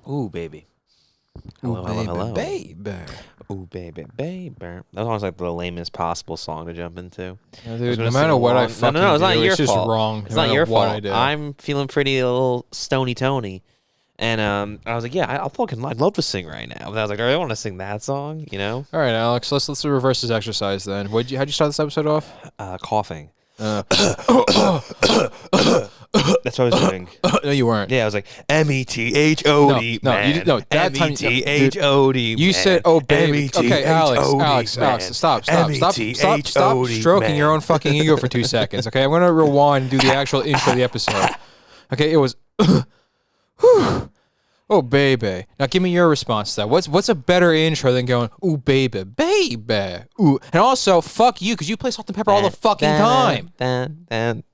Ooh, baby. Hello, hello. Baby. Ooh, baby, baby. That was like the lamest possible song to jump into. No, dude, no matter what I fucking no, it's not do, your it's just fault. wrong. It's not your fault. I I'm feeling pretty a little stony Tony. And I was like, yeah, I'd love to sing right now. But I was like, I want to sing that song, you know? All right, Alex, let's reverse this exercise then. How'd you start this episode off? Coughing. That's what I was doing. No, you weren't. Yeah, I was like, METHOD, No, man. you didn't. No, that time METHOD, you said, "Oh, baby." Okay, Alex, stop stroking your own fucking ego for 2 seconds. Okay, I'm gonna rewind and do the actual intro of the episode. Okay, it was. Oh, baby. Now give me your response to that. What's a better intro than going, ooh, baby, baby, ooh. And also, fuck you, because you play Salt and Pepper all the fucking time. But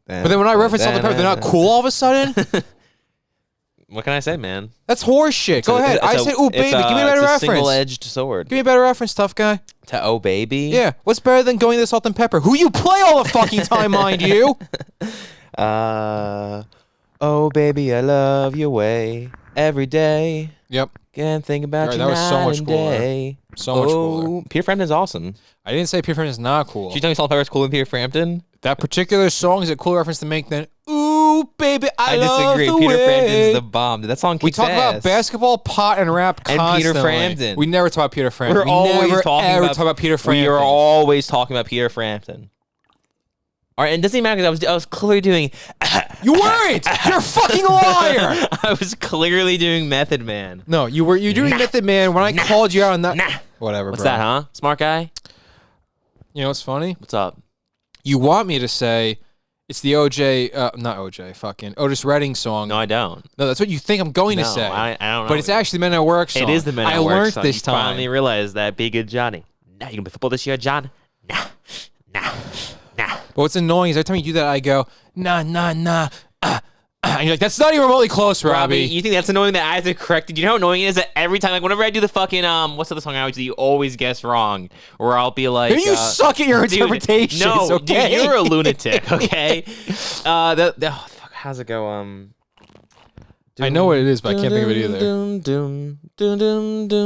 then when I reference Salt and Pepper, they're not cool all of a sudden? What can I say, man? That's horse shit. Go ahead. I said, ooh, baby. Give me a better reference. Single-edged sword. Give me a better reference, tough guy. To oh, baby? Yeah. What's better than going to Salt and Pepper? Who you play all the fucking time, mind you? Oh, baby, I love your way every day. Yep. Can't think about you that was so much cooler. So much cooler. Peter Frampton's awesome. I didn't say Peter Frampton's not cool. Did you tell me Salt and Pepper's cooler than Peter Frampton? That particular song is a cool reference to make than, ooh, baby, I love disagree. the Peter way. Frampton's the bomb. That song kicks We talk ass. about basketball, pot, and rap constantly. And Peter Frampton. We never talk about Peter Frampton. We're always never, talking ever about, talk about Peter Frampton. We are always talking about Peter Frampton. All right, and it doesn't matter because I was clearly doing. You weren't. You're a fucking liar. I was clearly doing Method Man. No, you were. You're doing Method Man when I called you out on that. Whatever. What's bro. that, huh? Smart guy. You know what's funny? What's up? You want me to say it's the not OJ, fucking Otis Redding song. No, I don't. No, that's what you think I'm going to say. I don't know. But it's actually Men at Work song. It is the Men at Work I learned song. this time. You finally realized that. Be good, Johnny. Nah, you gonna play football this year, John? Nah. But what's annoying is every time you do that, I go, nah. And you're like, that's not even remotely close, Robbie. You think that's annoying that I have to correct it? Do you know how annoying it is that every time, like whenever I do the fucking, what's the other song I always do, you always guess wrong. Or I'll be like, you suck at your interpretations, no, okay? Dude, you're a lunatic, okay? Fuck, how's it go? I know what it is, but I can't think of it either.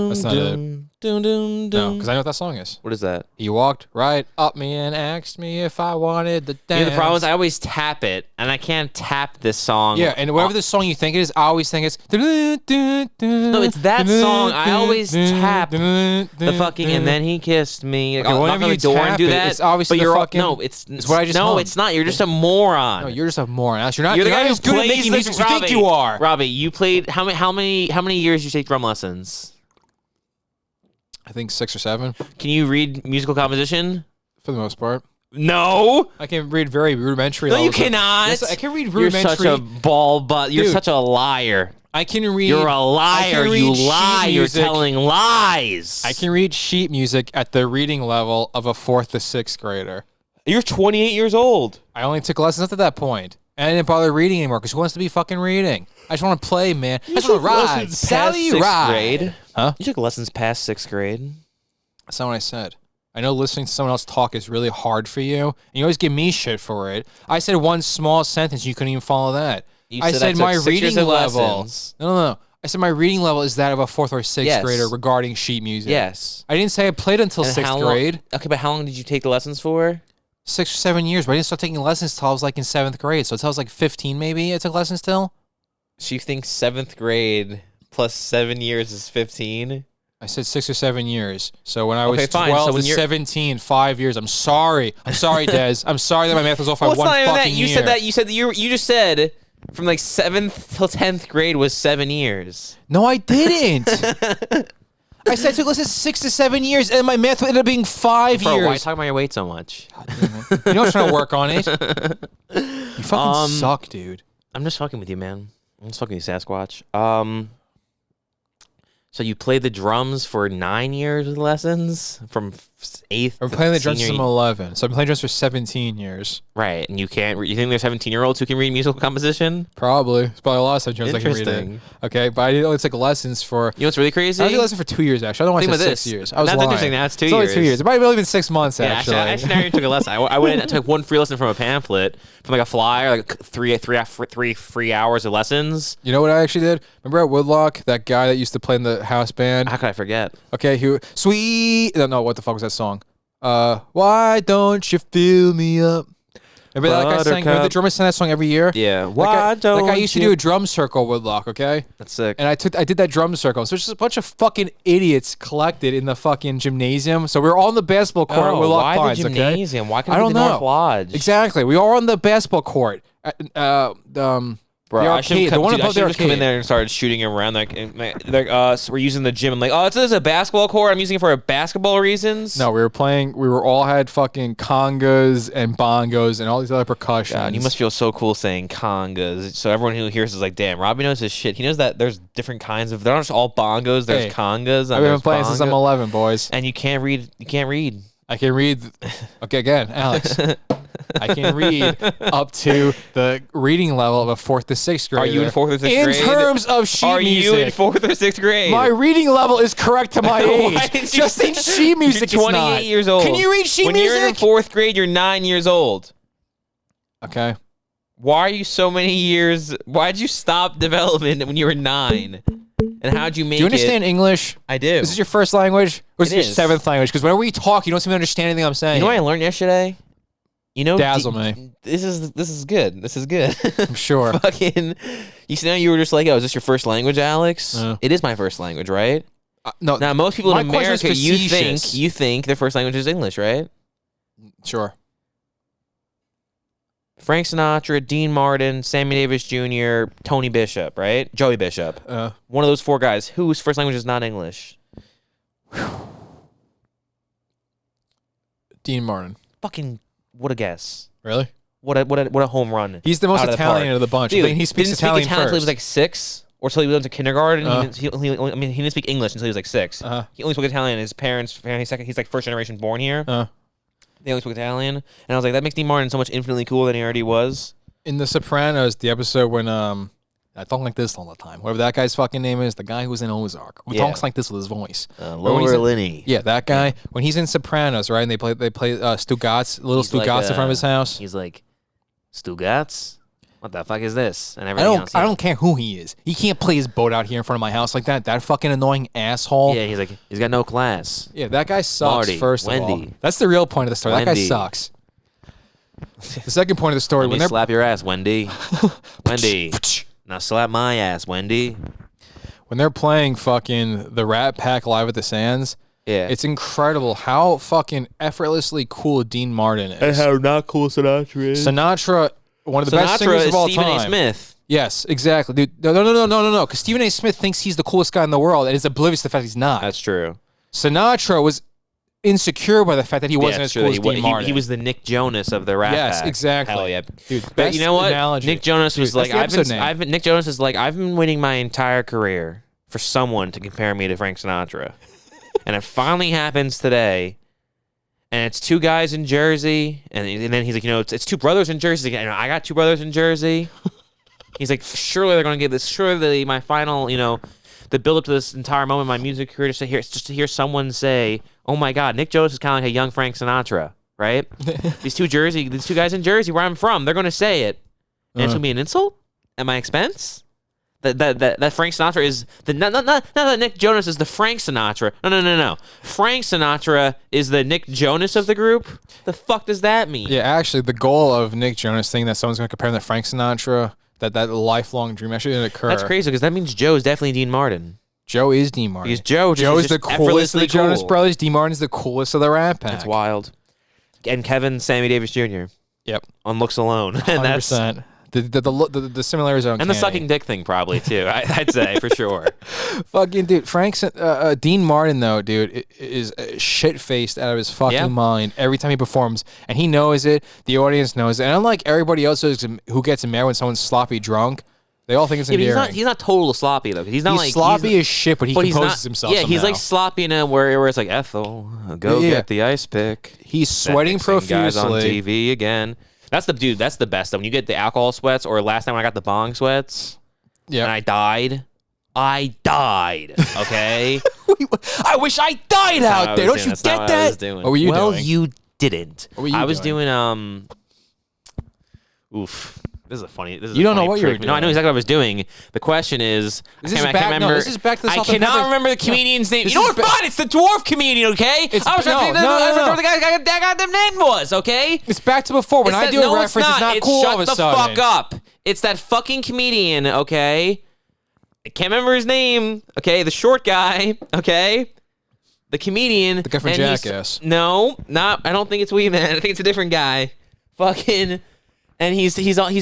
That's not it. No, because I know what that song is. What is that? He walked right up me and asked me if I wanted the dance. You know, the problem is I always tap it, and I can't tap this song. Yeah, and whatever the song you think it is, I always think it's... No, it's that song. I always tap the fucking, and then he kissed me. Okay, whenever you tap it, it's obviously but the fucking... No, it's what I just No, hummed. It's not. You're just a moron. No, you're just a moron. You're not the guy as who good at plays making music as you think you are. Robbie, you played... How many years did you take drum lessons? I think 6 or 7. Can you read musical composition? For the most part. No. I can read very rudimentary. No, you cannot. Yes, I can read rudimentary. You're such a ball butt. You're such a liar. I can read. You're a liar. You lie. You're telling lies. I can read sheet music at the reading level of a 4th to 6th grader. You're 28 years old. I only took lessons up to that point. And I didn't bother reading anymore because who wants to be fucking reading? I just want to play, man. I just want to ride. Sally, ride. Grade? Huh? You took lessons past 6th grade? That's not what I said. I know listening to someone else talk is really hard for you, and you always give me shit for it. I said one small sentence, you couldn't even follow that. I said my reading level. No. I said my reading level is that of a 4th or 6th grader regarding sheet music. Yes. I didn't say I played until 6th grade. Okay, but how long did you take the lessons for? 6 or 7 years, but I didn't start taking lessons till I was like in 7th grade. So until I was like 15 maybe, I took lessons till. So you think 7th grade plus 7 years is 15? I said 6 or 7 years. So when I was 12 so to 17, 5 years. I'm sorry. I'm sorry, Des. I'm sorry that my math was off by one fucking year. You said you just said from like 7th till 10th grade was 7 years. No, I didn't. I said I took lessons 6 to 7 years, and my math ended up being 5 years. Why are you talking about your weight so much? God damn it. You know I'm trying to work on it. You fucking suck, dude. I'm just fucking with you, man. I'm just fucking with you, Sasquatch. So you played the drums for 9 years with lessons? From 8th. I'm playing the drums senior since I'm 11, so I've been playing drums for 17 years. Right, and you can't. You think there's 17-year-olds who can read musical composition? Probably. It's probably a lot of drums I can read it. Interesting. Okay, but I only took lessons for. You know what's really crazy? I only lessons for 2 years actually. I don't want to say 6 years. I was That's lying. interesting. That's 2 It's years. only 2 years. It might have only been 6 months actually. Yeah, actually, I never took a lesson. I went and took one free lesson from a pamphlet, from like a flyer, like three free hours of lessons. You know what I actually did? Remember at Woodlock, that guy that used to play in the house band? How could I forget? Okay, sweet. No, what the fuck was that song? Why don't you fill me up? Remember that guy sang? Remember the drummer sang that song every year? Yeah. That guy used to do a drum circle with Woodlock. Okay. That's sick. And I did that drum circle. So there's just a bunch of fucking idiots collected in the fucking gymnasium. So we were all in the basketball court at Woodlock why Pines. the gymnasium? Okay? Why couldn't I it don't be the know. North Lodge? Exactly. We all were on the basketball court. Bro, the I arcade, should the one have above the just come in arcade. there and started shooting around. So we're using the gym. I'm like, oh, this is a basketball court. I'm using it for basketball reasons. No, we were playing. We were all had fucking congas and bongos and all these other percussions. God, you must feel so cool saying congas. So everyone who hears is like, damn, Robbie knows his shit. He knows that there's different kinds of. They're not just all bongos. There's congas. I've been playing since I'm 11, boys. And you can't read. You can't read. I can read. Okay, again, Alex. I can read up to the reading level of a 4th to 6th grade. Are you in 4th or 6th grade? In terms of sheet music. Are you in 4th or 6th grade? My reading level is correct to my Why age. did you Just say- in sheet music, You're it's 28 not. years old. Can you read sheet when music? When you're in 4th grade, you're 9 years old. Okay. Why are you so many years? Why'd you stop development when you were 9? And how'd you make it? Do you understand English? I do. Is this your first language? Or is It it your is. 7th language? Because whenever we talk, you don't seem to understand anything I'm saying. You know what I learned yesterday? You know, Dazzle me. This is good. This is good. I'm sure. Fucking, you were just like, oh, is this your first language, Alex? It is my first language, right? No. Now, most people in my question is America, facetious. you think their first language is English, right? Sure. Frank Sinatra, Dean Martin, Sammy Davis Jr., Tony Bishop, right? Joey Bishop. One of those 4 guys whose first language is not English. Dean Martin. Fucking, what a guess. Really? What a home run. He's the most out of the Italian park. of the bunch. Dude, I think he speaks didn't Italian speak Italian until he was first. like 6, or until he went to kindergarten. He didn't speak English until he was like 6. He only spoke Italian. His parents, he's like first generation born here. They only spoke Italian, and I was like, that makes Dean Martin so much infinitely cooler than he already was. In The Sopranos, the episode when I talk like this all the time. Whatever that guy's fucking name is, the guy who's in Ozark, who talks like this with his voice. Lower Linney. Yeah, that guy. When he's in Sopranos, right, and they play Stugatz, little Stugatz in front of his house. He's like, Stugatz? What the fuck is this? And everything else. I don't care who he is. He can't play his boat out here in front of my house like that. That fucking annoying asshole. Yeah, he's like, he's got no class. Yeah, that guy sucks. Marty, first of all, Wendy. that's the real point of the story. That guy Wendy. sucks. The second point of the story, Let me slap your ass, Wendy. Wendy. Now slap my ass, Wendy. when they're playing fucking the Rat Pack live at the Sands, Yeah. it's incredible how fucking effortlessly cool Dean Martin is. how not cool Sinatra is. Sinatra, one of the best singers Sinatra of is all Stephen time. A. Smith. Yes, exactly, dude. No. Because Stephen A. Smith thinks he's the coolest guy in the world and is oblivious to the fact he's not. That's true. Sinatra was insecure by the fact that he wasn't as cool as Dean Martin. He was the Nick Jonas of the Rat Yes, Pack. exactly. Hell yeah. Dude, But best you know what? analogy. Nick Jonas was Dude, like, that's the episode name. Nick Jonas is like, I've been waiting my entire career for someone to compare me to Frank Sinatra. And it finally happens today. And it's 2 guys in Jersey. And then he's like, it's 2 brothers in Jersey. He's like, I got 2 brothers in Jersey. He's like, surely they're going to get this. Surely my final, the build up to this entire moment in my music career, just to hear someone say, oh my God, Nick Jonas is kind of like a young Frank Sinatra, right? these two guys in Jersey where I'm from, they're going to say it. And it's going to be an insult at my expense? That Frank Sinatra is not that Nick Jonas is the Frank Sinatra. No. Frank Sinatra is the Nick Jonas of the group. The fuck does that mean? Yeah, actually, the goal of Nick Jonas thinking that someone's going to compare him to Frank Sinatra, that lifelong dream actually didn't occur. That's crazy because that means Joe is definitely Dean Martin. Joe is Dean Martin. Because Joe is the just coolest of the effortlessly Jonas cool. Brothers. Dean Martin's the coolest of the Rat Pack. That's wild. And Kevin Sammy Davis Jr. Yep. on looks alone. And that's 100%. The similarities are and the uncanny. sucking dick thing probably too. I'd say for sure. Fucking dude, Dean Martin though, dude, is shit faced out of his fucking mind every time he performs, and he knows it. The audience knows it, and unlike everybody else who gets mad when someone's sloppy drunk, They all think it's Yeah, but endearing. he's not total sloppy though. He's not like sloppy as shit, but he composes himself. Yeah, somehow. he's like sloppy in a where it's like Ethel, go get the ice pick. He's sweating profusely. Guys on TV again. That's the dude. That's the best. When you get the alcohol sweats, or last time when I got the bong sweats, and I died. Okay. I wish I died out there. Don't you get that? What were you doing? Well, you didn't. What were you I was doing? Oof. This is a funny. This is you a don't know funny what trick. you're doing. No, I know exactly what I was doing. The question is, This is I can't remember. No, this is back to the I salt and cannot pepper. remember the comedian's name. This You know is what? Fine, it's the dwarf comedian. Okay. I was trying to think what the guy goddamn name was. Okay. It's back to before. When I do a reference, it's not cool all of a sudden. Shut the fuck up. It's that fucking comedian. Okay. I can't remember his name. Okay, the short guy. Okay. The comedian. The guy from Jackass. No, not. I don't think it's Wee Man. I think it's a different guy. Fucking. And he's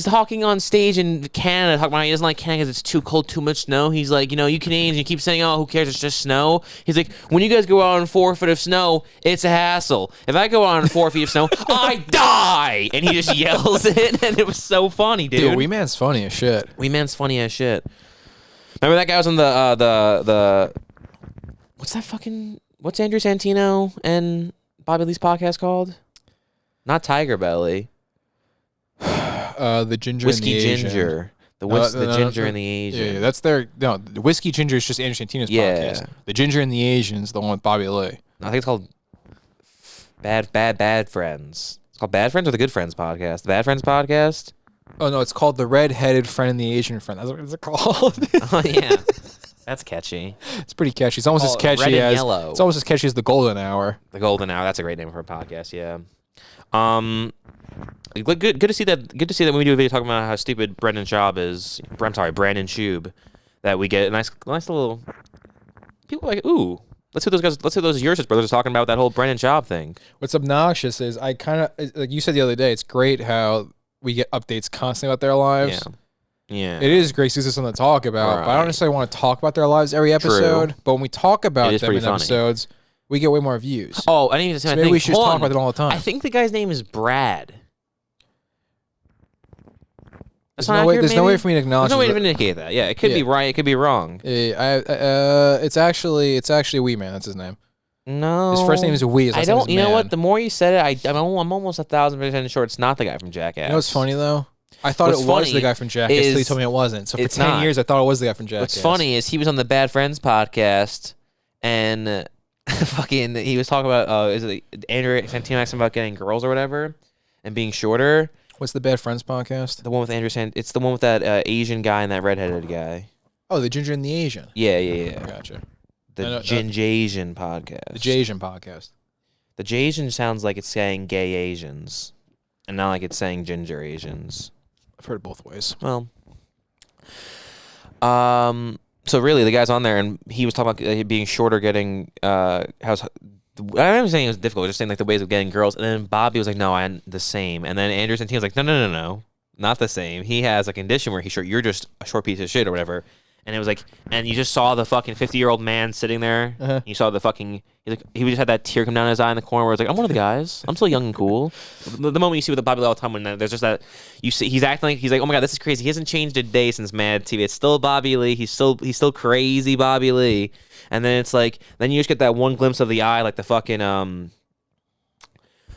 talking on stage in Canada, talking about how he doesn't like Canada because it's too cold, too much snow. He's like, you Canadians, you keep saying, oh, who cares? It's just snow. He's like, when you guys go out on 4 foot of snow, it's a hassle. If I go out on 4 feet of snow, I die. And he just yells it, and it was so funny, dude. Dude, Wee Man's funny as shit. Wee Man's funny as shit. Remember that guy was on the what's Andrew Santino and Bobby Lee's podcast called? Not Tiger Belly. The ginger Whiskey and the Ginger. Asian. The ginger and the Asian. Yeah, that's their the Whiskey Ginger is just Andrew Santino's podcast. The Ginger and the Asian's the one with Bobby Lee. I think it's called Bad Friends. It's called Bad Friends or the Good Friends podcast. The Bad Friends podcast. Oh no, it's called the Red-Headed Friend and the Asian Friend. That's what it's called. Oh yeah, that's catchy. It's pretty catchy. It's almost as catchy Red and as Yellow. It's almost as catchy as the Golden Hour. The Golden Hour. That's a great name for a podcast. Yeah. Good to see that. Good to see that when we do a video talking about how stupid Brendan Schaub is. I'm sorry, Brandon Schub. That we get a nice little. People are like, ooh, let's see those guys. Let's see those Yurasits brothers are talking about that whole Brendan Schaub thing. What's obnoxious is I kind of like you said the other day. It's great how we get updates constantly about their lives. Yeah. It is great to see something to talk about, but I don't necessarily want to talk about their lives every episode. But when we talk about them in episodes, we get way more views. Oh, I didn't even say. So maybe we should just talk about it all the time. I think the guy's name is Brad. There's no way for me to acknowledge. There's no way to indicate that. Yeah, it could be right. It could be wrong. It's actually Wee Man. That's his name. No, his first name is Wee. I don't. You know what? The more you said it, I'm almost 1,000% sure it's not the guy from Jackass. You know what's funny though? I thought it was the guy from Jackass until you told me it wasn't. So for 10 years, I thought it was the guy from Jackass. What's funny is he was on the Bad Friends podcast, and fucking he was talking about is it Andrew Santino asking about getting girls or whatever, and being shorter. What's the Bad Friends podcast? The one with Andrew It's the one with that Asian guy and that redheaded guy. Oh, the Ginger and the Asian. Yeah. Gotcha. The Ginjasian podcast. The Jasian podcast. The Jasian sounds like it's saying gay Asians, and not like it's saying ginger Asians. I've heard it both ways. Well, so really, the guy's on there, and he was talking about being shorter, getting how's. I wasn't saying it was difficult. I was just saying like the ways of getting girls, and then Bobby was like, "No, I'm the same." And then Andrew Santino was like, "No, not the same. He has a condition where he's short. You're just a short piece of shit or whatever." And it was like, and you just saw the fucking 50-year-old man sitting there. Uh-huh. You saw the fucking, he just had that tear come down his eye in the corner where it's like, I'm one of the guys. I'm still young and cool. The moment you see with the Bobby all the time when there's just that, you see, he's acting like, he's like, oh my God, this is crazy. He hasn't changed a day since Mad TV. It's still Bobby Lee. He's still crazy Bobby Lee. And then it's like, then you just get that one glimpse of the eye, like the fucking, the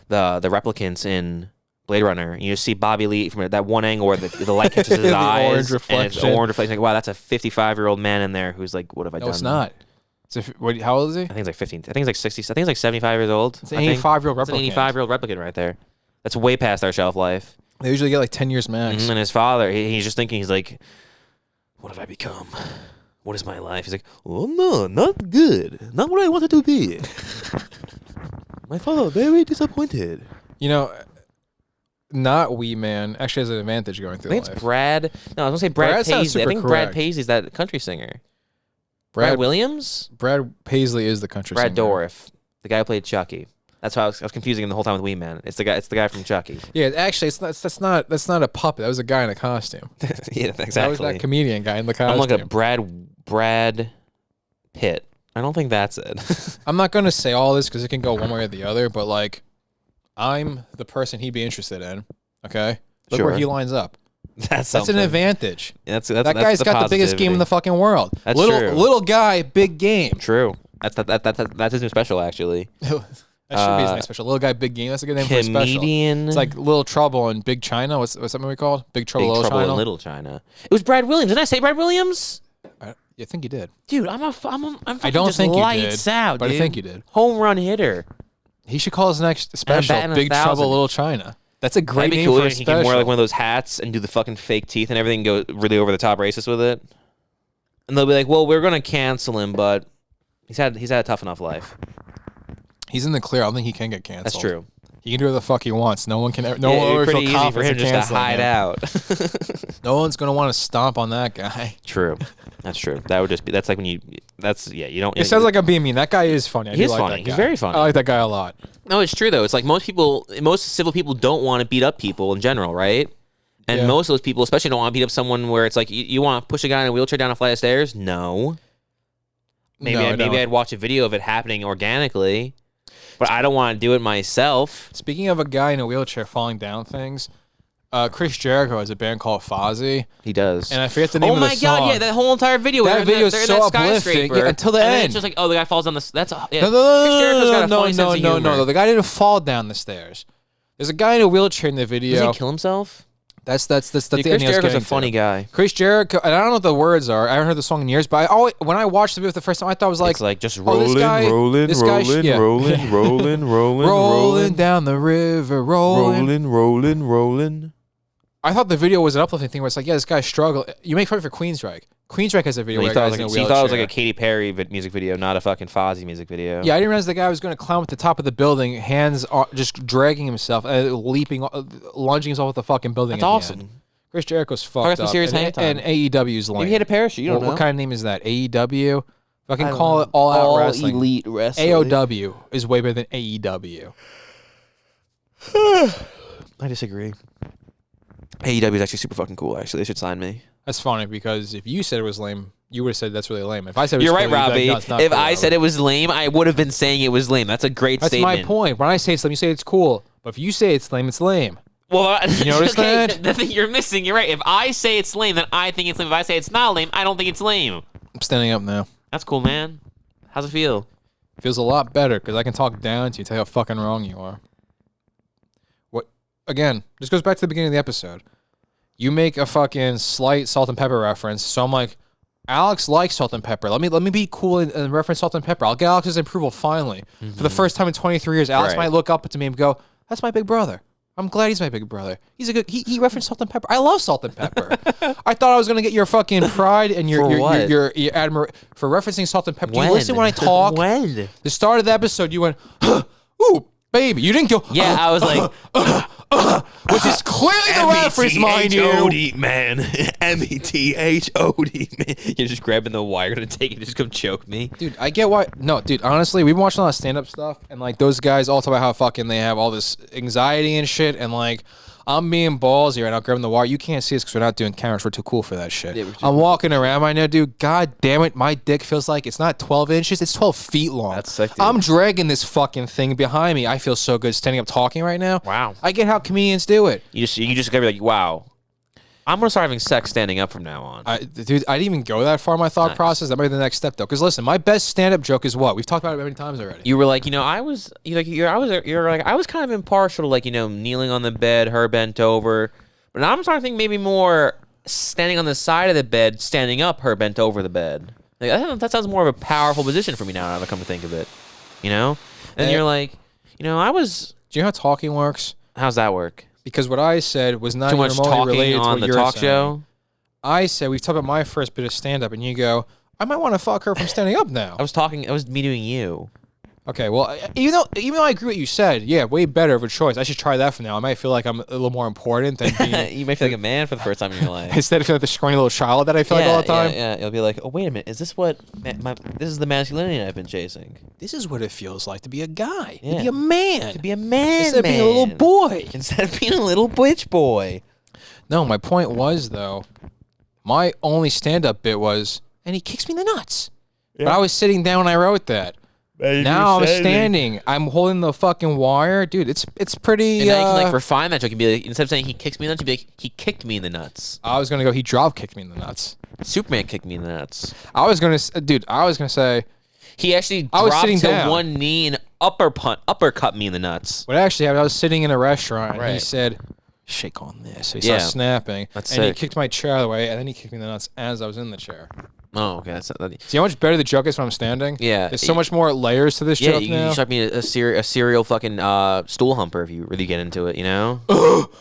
replicants in Blade Runner. You just see Bobby Lee from that one angle where the light catches his eyes. Orange reflection. And it's orange reflection. Like, wow, that's a 55-year-old man in there who's like, what have I done? No, it's not. How old is he? I think it's like 15. I think it's like 60. I think it's like 75 years old. It's an 85-year-old replicant. It's an 85-year-old replicant right there. That's way past our shelf life. They usually get like 10 years max. And his father, he's just thinking, he's like, what have I become? What is my life? He's like, oh no, not good. Not what I wanted to be. My father, very disappointed. You know, not Wee Man actually has an advantage going through life. I think it's Brad. No, I was going to say Brad Paisley. I think correct. Brad Paisley's that country singer. Brad Williams? Brad Paisley is the country singer. Brad Dourif, the guy who played Chucky. That's why I was confusing him the whole time with Wee Man. It's the guy from Chucky. Yeah, actually, that's not a puppet. That was a guy in a costume. Yeah, exactly. That was that comedian guy in the costume. I'm looking at Brad Pitt. I don't think that's it. I'm not gonna say all this because it can go one way or the other, but like, I'm the person he'd be interested in. Okay, look where he lines up. That's an advantage. That's that guy's the got the biggest game in the fucking world. That's true. True. Little guy, big game. True. That's his new special, actually. That should be his next special. Little guy, big game. That's a good name for a special. Comedian. It's like Little Trouble in Big China. What's that movie called? Big Trouble, in Little China. It was Brad Williams. Didn't I say Brad Williams? I think you did. Dude, I'm I don't just think you lights did, out, but dude. I think you did. Home run hitter. He should call his next special Big Trouble, Little China. That's a great name for a special. He can wear like one of those hats and do the fucking fake teeth and everything, go really over the top racist with it. And they'll be like, "Well, we're gonna cancel him, but he's had a tough enough life. He's in the clear. I don't think he can get canceled. That's true. He can do whatever the fuck he wants. No one can. No one will ever feel confident for him just to hide out. No one's gonna want to stomp on that guy. True. That's true. That would just be. That's like when you. That's You don't. It sounds like I'm being mean. That guy is funny. He's funny. He's very funny. I like that guy a lot. No, it's true though. It's like most civil people don't want to beat up people in general, right? And most of those people, especially, don't want to beat up someone where it's like you want to push a guy in a wheelchair down a flight of stairs. No. Maybe I'd watch a video of it happening organically. But I don't want to do it myself. Speaking of a guy in a wheelchair falling down things, Chris Jericho has a band called Fozzy. He does. And I forget the name of the song. Oh my god, yeah, that whole entire video. That video is so uplifting until the end. It's just like, oh, the guy falls down the... That's No. The guy didn't fall down the stairs. There's a guy in a wheelchair in the video. Does he kill himself? That's the Chris Jericho's a funny guy. Chris Jericho, and I don't know what the words are. I haven't heard the song in years, but when I watched the video the first time, I thought it was like... It's like just rolling down the river, rolling. I thought the video was an uplifting thing where it's like, yeah, this guy's struggling. You make fun for Queensryche. Queensryche has a video where a guy's in a wheelchair. You thought it was like a Katy Perry music video, not a fucking Fozzy music video. Yeah, I didn't realize the guy was going to climb at the top of the building, hands just dragging himself, lunging himself off the fucking building. That's awesome. Chris Jericho's fucked up. And AEW's lame. Maybe he had a parachute. You don't know. What kind of name is that? AEW? Fucking call it All Out Wrestling. Elite Wrestling. AOW is way better than AEW. I disagree. AEW is actually super fucking cool. Actually, they should sign me. That's funny because if you said it was lame, you would have said that's really lame. If I said it was You're cool, right, Robbie. Like, no, if I said it was lame, I would have been saying it was lame. That's a great statement. That's my point. When I say it's lame, you say it's cool. But if you say it's lame, it's lame. Well, you notice that? The thing you're missing, you're right. If I say it's lame, then I think it's lame. If I say it's not lame, I don't think it's lame. I'm standing up now. That's cool, man. How's it feel? Feels a lot better because I can talk down to you, tell you how fucking wrong you are. What? Again, this goes back to the beginning of the episode. You make a fucking slight salt and pepper reference, so I'm like, Alex likes salt and pepper. Let me be cool and reference salt and pepper. I'll get Alex's approval finally. For the first time in 23 years, Alex might look up to me and go, "That's my big brother. I'm glad he's my big brother. He's a good. He referenced salt and pepper. I love salt and pepper. I thought I was gonna get your fucking pride and your admiration for referencing salt and pepper. Do you listen when I talk? When? The start of the episode, you went, "Ooh, baby." You didn't go. Yeah, I was like. Which is clearly the reference, mind you. M-E-T-H-O-D, man. M-E-T-H-O-D, man. You're just grabbing the wire to take it, just come choke me. Dude, I get why. No, dude, honestly, we've been watching a lot of stand-up stuff, and, like, those guys all talk about how fucking they have all this anxiety and shit, and, like, I'm being ballsy right now, grabbing the wire. You can't see us because we're not doing cameras. We're too cool for that shit. Yeah, I'm walking around right now, dude. God damn it, my dick feels like it's not 12 inches, it's 12 feet long. That's sick, dude. I'm dragging this fucking thing behind me. I feel so good standing up talking right now. Wow. I get how comedians do it. You just gotta be like, wow. I'm gonna start having sex standing up from now on. Dude, I didn't even go that far in my thought process. That might be the next step, though. Because listen, my best stand-up joke is what? We've talked about it many times already. You were like, I was kind of impartial to, like, kneeling on the bed, her bent over. But now I'm starting to think maybe more standing on the side of the bed, standing up, her bent over the bed. Like, that sounds more of a powerful position for me now that I come to think of it. And you're like, I was... Do you know how talking works? How's that work? Because what I said was not too much talking related on to what the talk show. I said we've talked about my first bit of stand up, and you go, I might want to fuck her from standing up now. I was me doing you. Okay, well, even though I agree with what you said, yeah, way better of a choice. I should try that from now. I might feel like I'm a little more important than being... You might feel like a man for the first time in your life. Instead of feeling like the scrawny little child that I feel like all the time. Yeah. You'll be like, oh, wait a minute. Is this what... this is the masculinity I've been chasing. This is what it feels like to be a guy. Yeah. To be a man. To be a man, Instead of being a little boy. Instead of being a little bitch boy. No, my point was, though, my only stand-up bit was, and he kicks me in the nuts. Yeah. But I was sitting down when I wrote that. Now I'm standing. I'm holding the fucking wire, dude. It's pretty. And now you can like refine that joke. You can be like, instead of saying he kicks me in the nuts, you be like, he kicked me in the nuts. I was gonna go. He drop kicked me in the nuts. Superman kicked me in the nuts. I was gonna say he actually dropped to one knee and uppercut me in the nuts. What actually happened? I was sitting in a restaurant and he said, "Shake on this." So he started snapping, he kicked my chair out of the way, and then he kicked me in the nuts as I was in the chair. Oh, okay. See how much better the joke is when I'm standing? Yeah. There's so much more layers to this joke now. You start being a serial fucking stool humper if you really get into it, you know?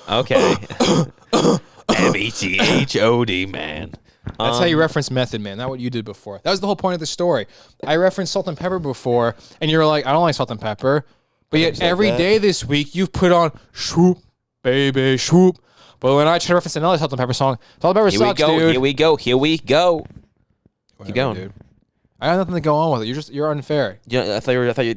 Okay. btch, man. That's how you reference Method Man, not what you did before. That was the whole point of the story. I referenced salt and pepper before, and you're like, I don't like salt and pepper. But yet every day this week, you've put on Swoop, Baby, Swoop. But when I try to reference another salt and pepper song, salt and pepper sucks, dude. Here we go. Whatever, keep going, dude. I got nothing to go on with it. You're unfair. Yeah, I thought you were the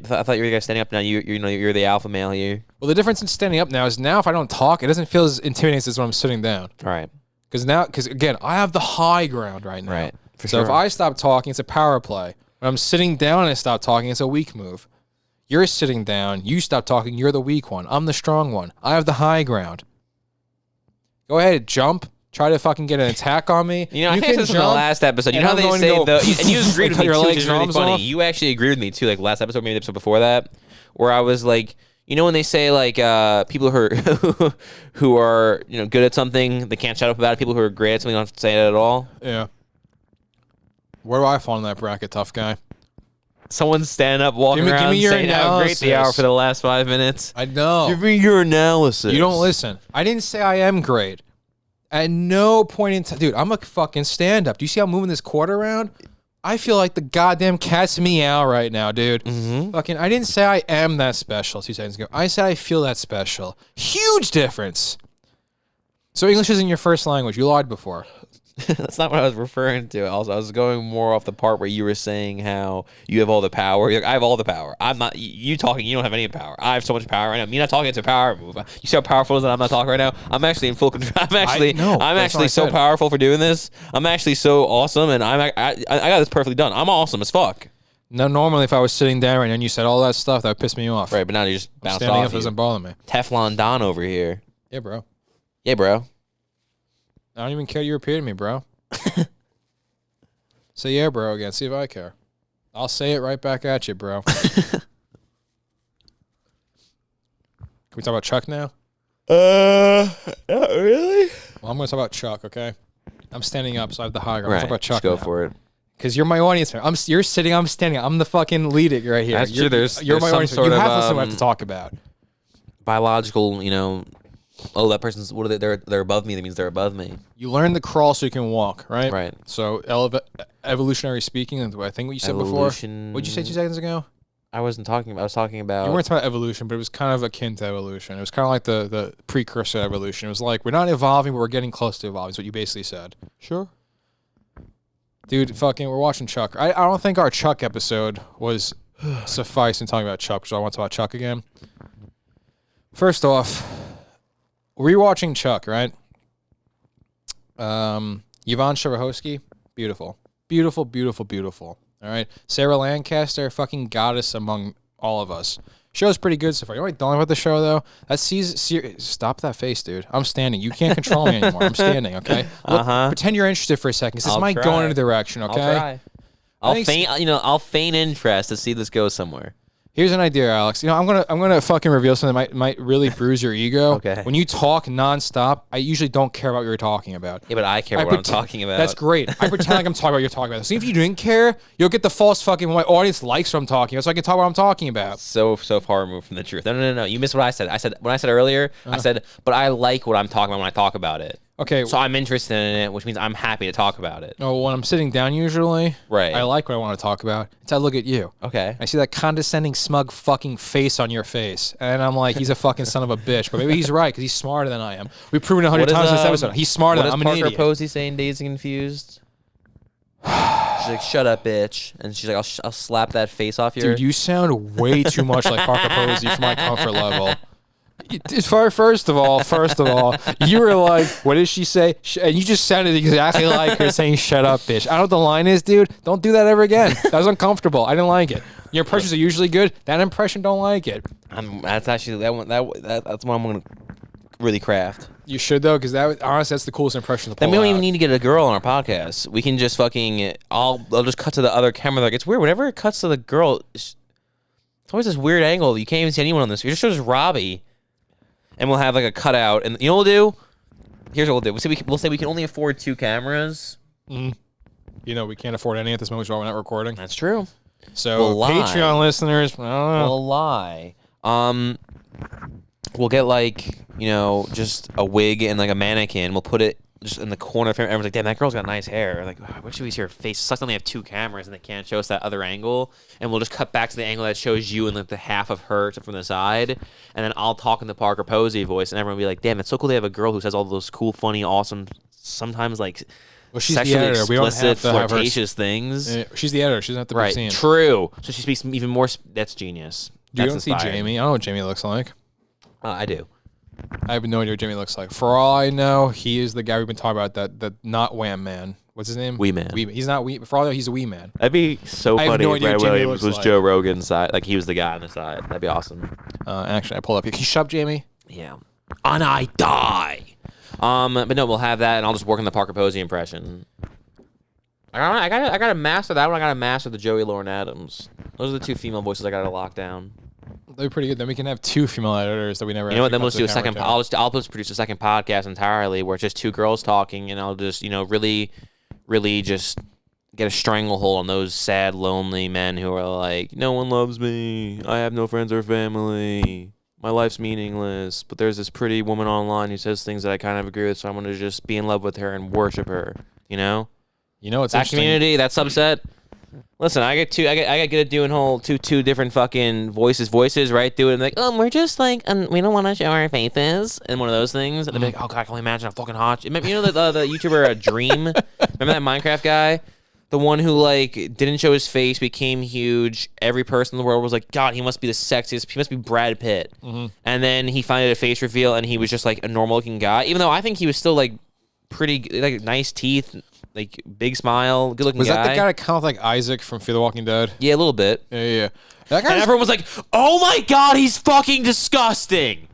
guy standing up now. You're the alpha male here. Well, the difference in standing up now is if I don't talk, it doesn't feel as intimidating as when I'm sitting down. Right. Because again, I have the high ground right now. Right. So if I stop talking, it's a power play. When I'm sitting down and I stop talking, it's a weak move. You're sitting down, you stop talking, you're the weak one. I'm the strong one. I have the high ground. Go ahead, jump. Try to fucking get an attack on me. You know, I think this was in the last episode. You know how they say and you agreed with me too, which is really funny. Off. You actually agreed with me too, like last episode, maybe the episode before that, where I was like, you know, when they say like people who are who are good at something, they can't shut up about it. People who are great at something don't have to say it at all. Yeah. Where do I fall in that bracket, tough guy? Someone's standing up, walking around, saying how great they are for the last 5 minutes. I know. Give me your analysis. You don't listen. I didn't say I am great. At no point in time, dude, I'm a fucking stand-up. Do you see how I'm moving this cord around? I feel like the goddamn cat's meow right now, dude. Mm-hmm. Fucking, I didn't say I am that special 2 seconds ago. I said I feel that special. Huge difference. So English isn't your first language. You lied before. That's not what I was referring to. Also, I was going more off the part where you were saying how you have all the power. You're like, I have all the power. I'm not. You talking? You don't have any power. I have so much power right now. Me not talking. It's a power move. You see how powerful it is that I'm not talking right now? I'm actually in full control. I'm actually so powerful for doing this. I'm actually so awesome, and I got this perfectly done. I'm awesome as fuck. No, normally if I was sitting down right now and you said all that stuff, that would piss me off. Right, but now you just bounced standing off. Up doesn't bother me. Teflon Don over here. Yeah, bro. Yeah, bro. I don't even care you repeated me, bro. Say yeah, bro, again. See if I care. I'll say it right back at you, bro. Can we talk about Chuck now? Not really. Well, I'm going to talk about Chuck, okay? I'm standing up, so I have the high ground. Right. Let's talk about Chuck Just go for it. Because you're my audience member. You're sitting, I'm standing. I'm the fucking leader right here. That's true. You're my audience member. You have to listen to what I have to talk about. Biological, oh, that person's, what are they're above me. That means they're above me. You learn to crawl so you can walk, right? Right. So evolutionary speaking, I think what you said before. What did you say 2 seconds ago? I wasn't talking about. I was talking about. You weren't talking about evolution, but it was kind of akin to evolution. It was kind of like the precursor to evolution. It was like, we're not evolving, but we're getting close to evolving, is what you basically said. Sure. Dude, fucking, we're watching Chuck. I don't think our Chuck episode was suffice in talking about Chuck, because I want to talk about Chuck again. First off, rewatching Chuck, right? Yvonne Strahovski, beautiful. Beautiful, beautiful, beautiful. All right. Sarah Lancaster, fucking goddess among all of us. Show's pretty good so far. You know what I don't like about the show, though? That stop that face, dude. I'm standing. You can't control me anymore. I'm standing, okay? Look, pretend you're interested for a second, because this might go in a direction, okay? I'll try. I'll feign interest to see this go somewhere. Here's an idea, Alex. I'm gonna fucking reveal something that might really bruise your ego. Okay. When you talk nonstop, I usually don't care about what you're talking about. Yeah, but I care what I'm talking about. That's great. I pretend like I'm talking about what you're talking about. See, if you didn't care, you'll get the false fucking my audience likes what I'm talking about, so I can talk what I'm talking about. So far removed from the truth. No. You missed what I said. When I said earlier, I said, but I like what I'm talking about when I talk about it. Okay. So I'm interested in it, which means I'm happy to talk about it. No, when I'm sitting down usually, right. I like what I want to talk about. Until I look at you. Okay. I see that condescending, smug fucking face on your face. And I'm like, he's a fucking son of a bitch. But maybe he's right, because he's smarter than I am. We've proven 100 times in this episode. He's smarter than I'm an idiot. What does Parker Posey say in Dazed and Confused? She's like, shut up, bitch. And she's like, I'll slap that face off your... Dude, you sound way too much like Parker Posey for my comfort level. First of all, you were like, what did she say? And you just sounded exactly like her saying, shut up, bitch. I don't know what the line is, dude. Don't do that ever again. That was uncomfortable. I didn't like it. Your impressions are usually good. That impression, don't like it. That's actually that's what I'm gonna really craft. You should though, because honestly, that's the coolest impression to pull Then we don't even out. need to get a girl on our podcast. We can just fucking. I'll just cut to the other camera. Like it's weird. Whenever it cuts to the girl, it's always this weird angle. You can't even see anyone on this. You just shows Robbie, and we'll have like a cutout. And you know what we'll do? Here's what we'll do. We'll say we can only afford 2 cameras. You know, we can't afford any at this moment, so we're not recording. That's true. So Patreon listeners, I don't know. We'll lie. We'll get like, just a wig and like a mannequin. We'll put it just in the corner of her. Everyone's like, damn, that girl's got nice hair. Like, what should we see her face? It sucks they only have 2 cameras and they can't show us that other angle. And we'll just cut back to the angle that shows you and like the half of her from the side. And then I'll talk in the Parker Posey voice and everyone will be like, damn, it's so cool they have a girl who says all those cool, funny, awesome, sometimes like She's sexually the editor. We don't explicit, have to have her. flirtatious things. She's the editor. She doesn't have to be Right, seen. true. So she speaks even more. That's genius. You That's don't see inspiring. Jamie. I don't know what Jamie looks like. I do. I have no idea what Jamie looks like. For all I know, he is the guy we've been talking about. That not Wham Man. What's his name? Wee Man. He's not Wee. For all I know, he's a Wee Man. That'd be so I have funny no if idea Brad what Jamie Williams looks was like. Joe Rogan's side. Like he was the guy on the side. That'd be awesome. Actually, I pulled up. Can you shut up, Jamie? Yeah. And I die. But no, we'll have that, and I'll just work on the Parker Posey impression. I gotta master that one. I gotta master the Joey Lauren Adams. Those are the 2 female voices I gotta lock down. That'd be pretty good. Then we can have 2 female editors that we never. You know what? Then we'll actually just do a cut to second. the camera I'll just produce a second podcast entirely where it's just 2 girls talking, and I'll just really just get a stranglehold on those sad, lonely men who are like, no one loves me. I have no friends or family. My life's meaningless. But there's this pretty woman online who says things that I kind of agree with, so I'm gonna just be in love with her and worship her. You know? You know, it's That interesting. community, that subset. Listen, I get good at doing whole two different fucking voices, right? Doing like, we're just like, we don't want to show our faces, and one of those things. And they'll be like, oh god, I can only imagine how fucking hot. You know the YouTuber Dream? Remember that Minecraft guy, the one who like didn't show his face, became huge. Every person in the world was like, God, he must be the sexiest. He must be Brad Pitt. And then he finally did a face reveal, and he was just like a normal looking guy, even though I think he was still like pretty like nice teeth. Like big smile, good looking guy. Was that the guy that kind of like Isaac from Fear the Walking Dead? Yeah, a little bit. Yeah. That guy. And everyone was like, "Oh my god, he's fucking disgusting."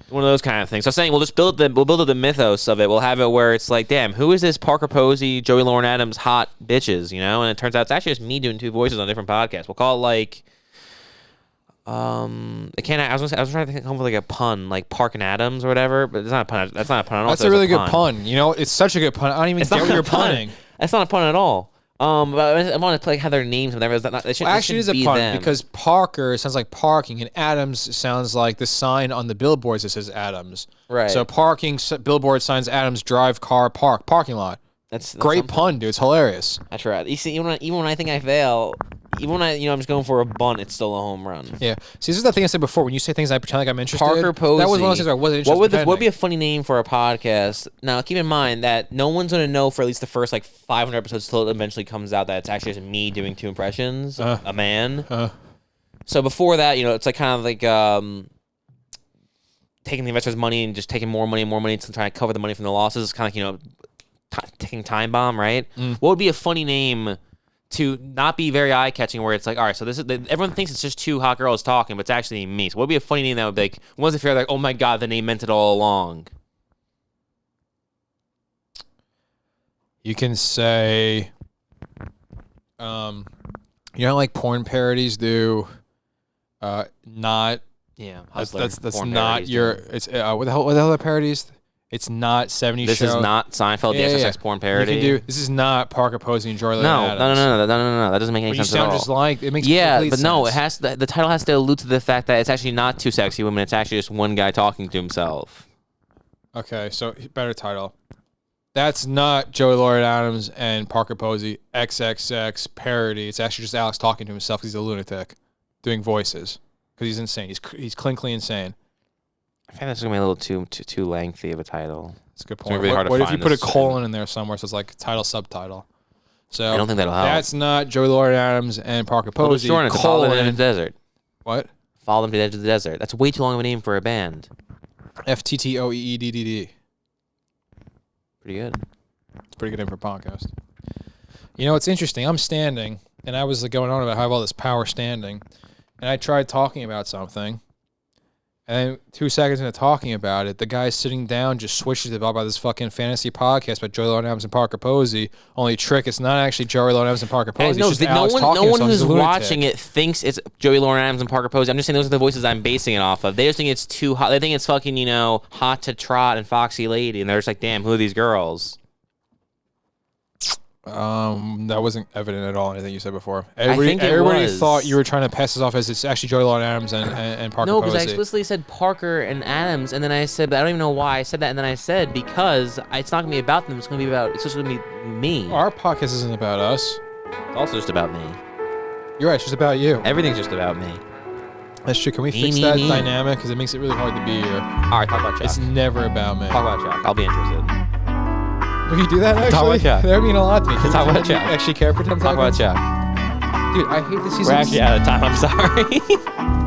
One of those kind of things. So I'm saying we'll build up the mythos of it. We'll have it where it's like, damn, who is this Parker Posey, Joey Lauren Adams hot bitches? And it turns out it's actually just me doing 2 voices on different podcasts. We'll call it like, I was trying to come up with like a pun, like Park and Adams or whatever, but it's not a pun. That's not a pun. That's a really good pun. It's such a good pun. I don't even It's get not what you're a pun. punning. That's not a pun at all. But I want to have their names whenever. Actually, it is a pun because Parker sounds like parking, and Adams sounds like the sign on the billboards that says Adams. Right. So parking billboard signs Adams drive car park parking lot. That's Great pun, dude. It's hilarious. I tried. You see, even when I think I fail, even when I'm just going for a bunt, it's still a home run. Yeah. See, this is the thing I said before. When you say things, I pretend like I'm interested. Parker Posey. That was one of those things where I wasn't interested. What would be a funny name for a podcast? Now, keep in mind that no one's gonna know for at least the first like 500 episodes till it eventually comes out that it's actually just me doing 2 impressions, a man. So before that, it's like kind of like taking the investor's money and just taking more money and more money to try to cover the money from the losses. It's kind of like ticking time bomb, right? What would be a funny name to not be very eye-catching where it's like, all right, so this is everyone thinks it's just 2 hot girls talking, but it's actually me. So what would be a funny name that would be like, once if you're like, oh my god, the name meant it all along? You can say, like porn parodies do, not. Yeah, That's porn not parodies, your. dude. It's what the hell are parodies? It's not 70s This show. is not Seinfeld, the XXX porn parody. You can do, this is not Parker Posey and Joy no, Adams. no. That doesn't make any But you sense at sound all. just like it makes Yeah, complete but no, sense. the title has to allude to the fact that it's actually not 2 sexy women. It's actually just one guy talking to himself. Okay, so better title. That's not Joey Lauren Adams and Parker Posey XXX parody. It's actually just Alex talking to himself because he's a lunatic, doing voices because he's insane. He's clinically insane. I think that's gonna be a little too lengthy of a title. That's a good It's gonna point. be really hard to What if you find put a this colon in there somewhere so it's like title subtitle? So I don't think that'll help. That's not Joey Lauren Adams and Parker Well, Posey. Jordan, follow them to the desert. What? Follow them to the edge of the desert. That's way too long of a name for a band. FTTOEEDDD. Pretty good. It's a pretty good name for a podcast. You know, it's interesting. I'm standing, and I was going on about how I have all this power standing, and I tried talking about something, and then 2 seconds into talking about it, the guy sitting down just switches it about this fucking fantasy podcast by Joey Lauren Adams and Parker Posey. Only trick, it's not actually Joey Lauren Adams and Parker Posey. No, it's just Alex talking no one to who's someone. watching it thinks it's Joey Lauren Adams and Parker Posey. I'm just saying those are the voices I'm basing it off of. They just think it's too hot. They think it's fucking, Hot to Trot and Foxy Lady, and they're just like, damn, who are these girls? That wasn't evident at all in anything you said before. think it Everybody was. thought you were trying to pass this off as it's actually Joey Lauren Adams and Parker No, Posey. because I explicitly said Parker and Adams, and then I said, but I don't even know why I said that, and then I said because it's not gonna be about them. It's just gonna be me. Our podcast isn't about us. It's also just about me. You're right. It's just about you. Everything's just about me. That's true. Can we fix me, that me. dynamic? Because it makes it really hard to be here. All right, talk about Chuck. It's never about me. Talk about Chuck. I'll be interested. Will you do that, actually? Talk about Chuck. That would mean a lot to me. Talk about Do you Chuck. actually care for 10 Talk about seconds? Chuck. Dude, I hate this season. We're actually out of time. I'm sorry.